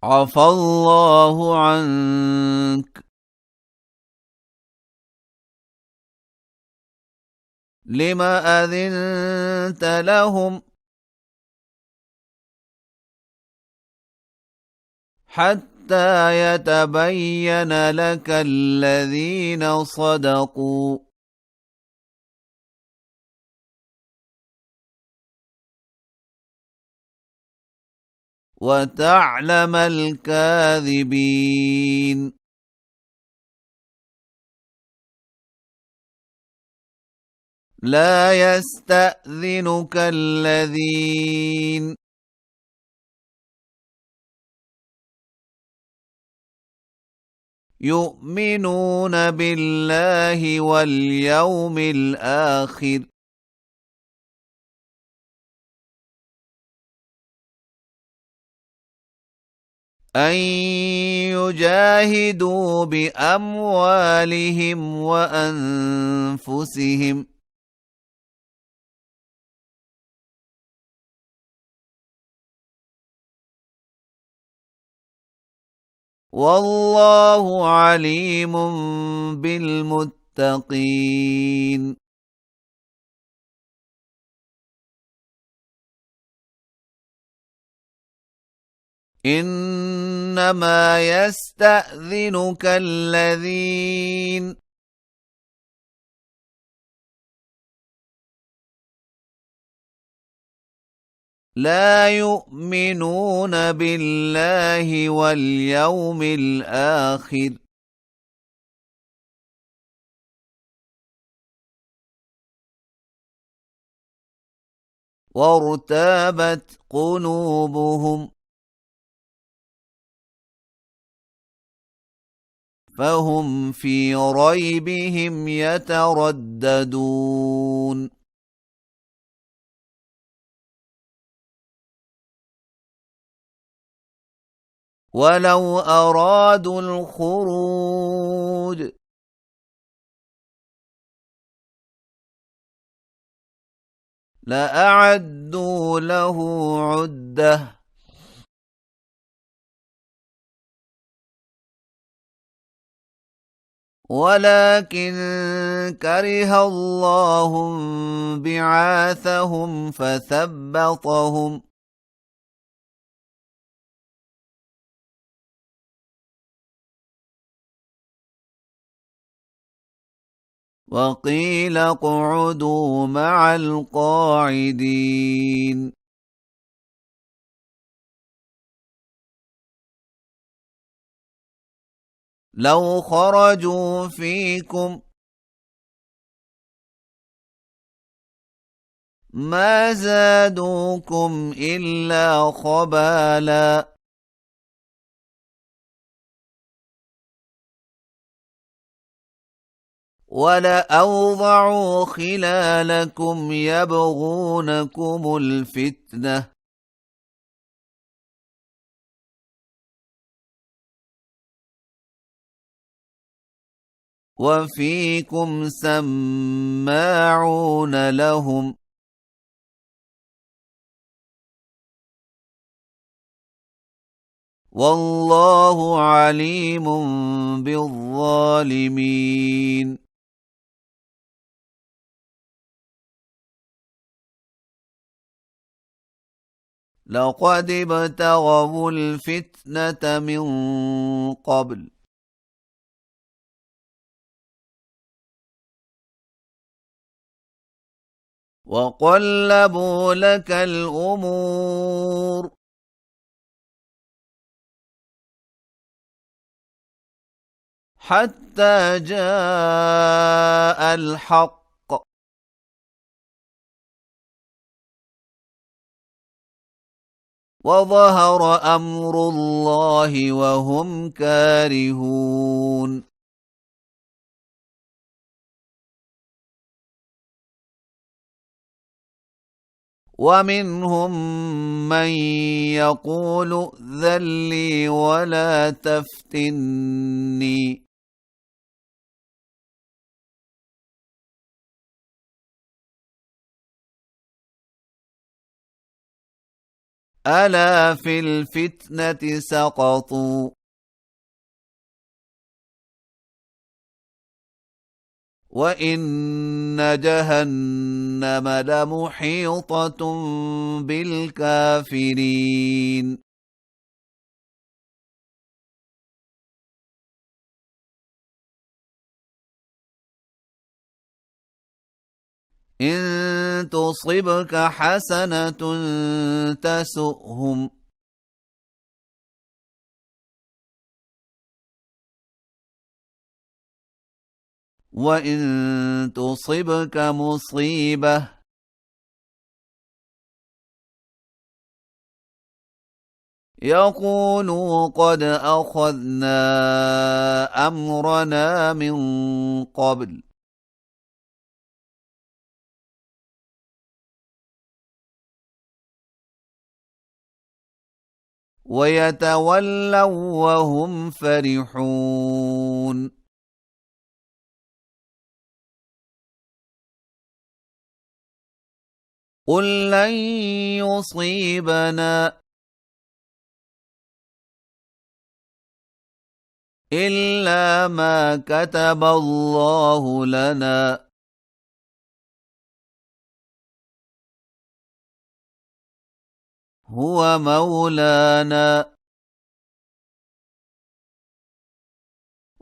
عفى الله عنك لم أذنت لهم حتى يتبين لك الذين صدقوا وتعلم الكاذبين. لا يستأذنك الذين يؤمنون بالله واليوم الآخر أن يجاهدوا بأموالهم وأنفسهم والله عليم بالمتقين. إنما يستأذنك الذين لا يؤمنون بالله واليوم الآخر وارتابت قلوبهم فهم في ريبهم يترددون. ولو أرادوا الخروج لأعدوا له عدة ولكن كره الله بعاثهم فثبطهم وقيل اقعدوا مع القاعدين. لو خرجوا فيكم ما زادوكم إلا خبالا ولأوضعوا خلالكم يبغونكم الفتنة وفيكم سماعون لهم والله عليم بالظالمين. لقد ابتغوا الفتنة من قبل وقلبوا لك الأمور حتى جاء الحق وظهر أمر الله وهم كارهون. ومنهم من يقول ائذن لي ولا تفتني ألا في الفتنة سقطوا وإن جهنم لمحيطة بالكافرين إن تصبك حسنة تسؤهم وإن تصبك مصيبة يقولوا قد أخذنا أمرنا من قبل ويتولوا وهم فرحون قل لن يصيبنا إلا ما كتب الله لنا هو مولانا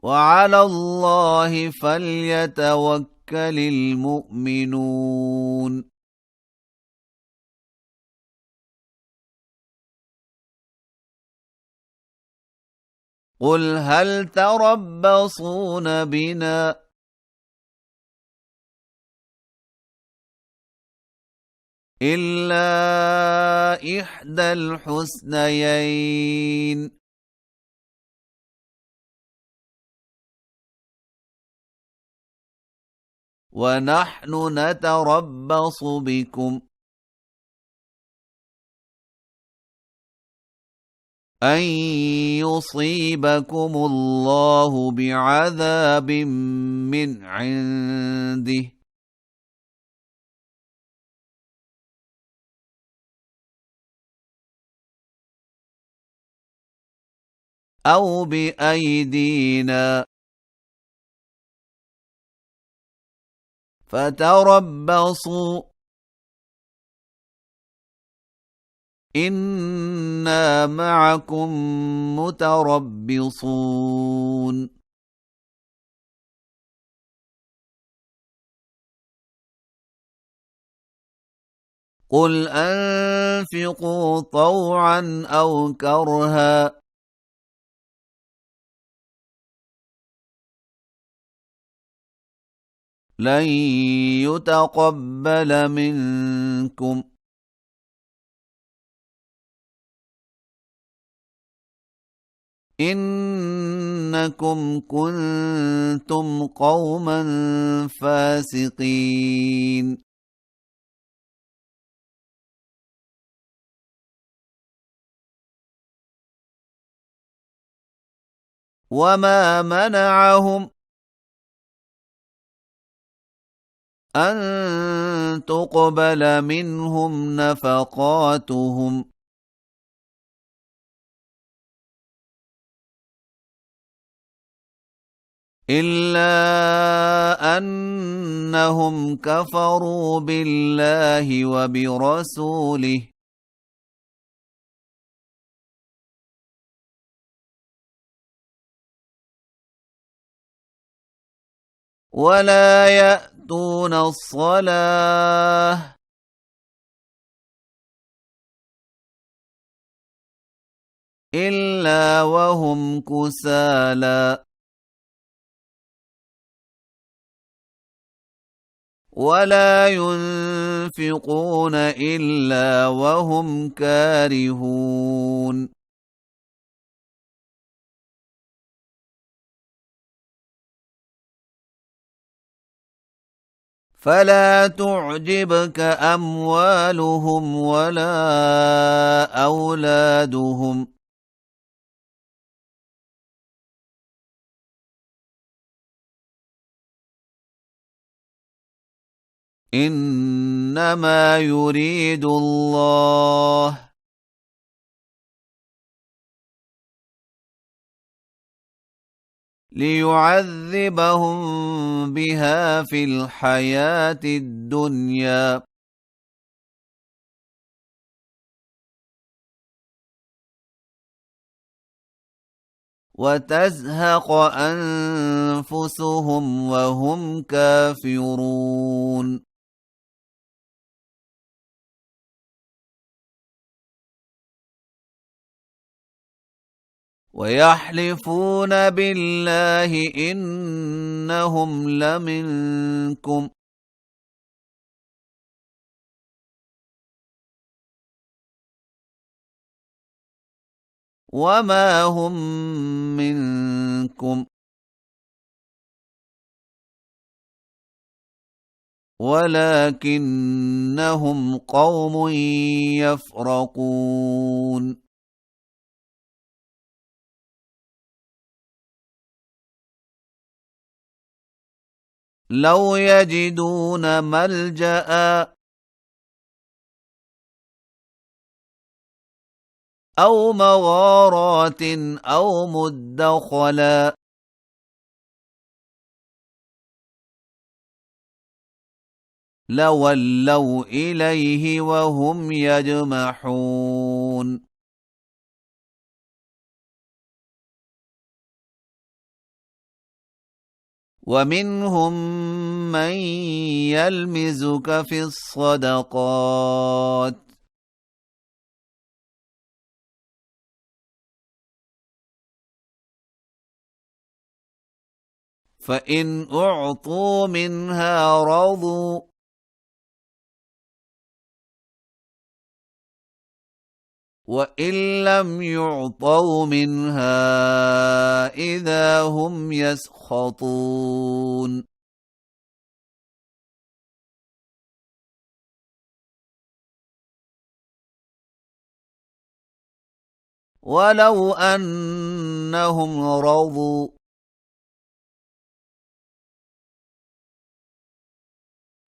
وعلى الله فليتوكل المؤمنون قل هل تربصون بنا إلا إحدى الحسنيين ونحن نتربص بكم أن يصيبكم الله بعذاب من عنده أو بأيدينا فتربصوا إنا معكم متربصون قل أنفقوا طوعا أو كرها لن يتقبل منكم إنكم كنتم قوما فاسقين وما منعهم أن تقبل منهم نفقاتهم إلا أنهم كفروا بالله وبرسوله ولا يأتون الصلاة إلا وهم كسالى ولا ينفقون إلا وهم كارهون فلا تعجبك أموالهم ولا أولادهم إنما يريد الله ليعذبهم بها في الحياة الدنيا وتزهق أنفسهم وهم كافرون ويحلفون بالله إنهم لمنكم وما هم منكم ولكنهم قوم يفرقون لو يجدون ملجأ أو مغارات أو مدخلا لولوا إليه وهم يجمحون ومنهم من يلمزك في الصدقات فإن أعطوا منها رضوا وإن لم يعطوا منها إذا هم يسخطون ولو أنهم رضوا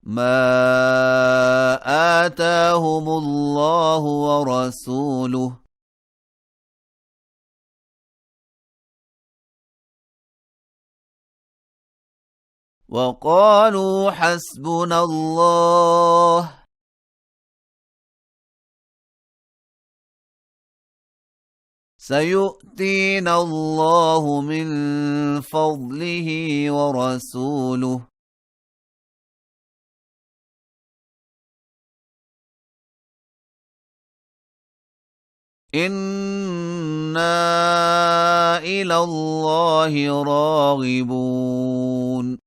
ما آتاهم الله ورسوله وقالوا حسبنا الله سيؤتينا الله من فضله ورسوله إنا إلى الله راغبون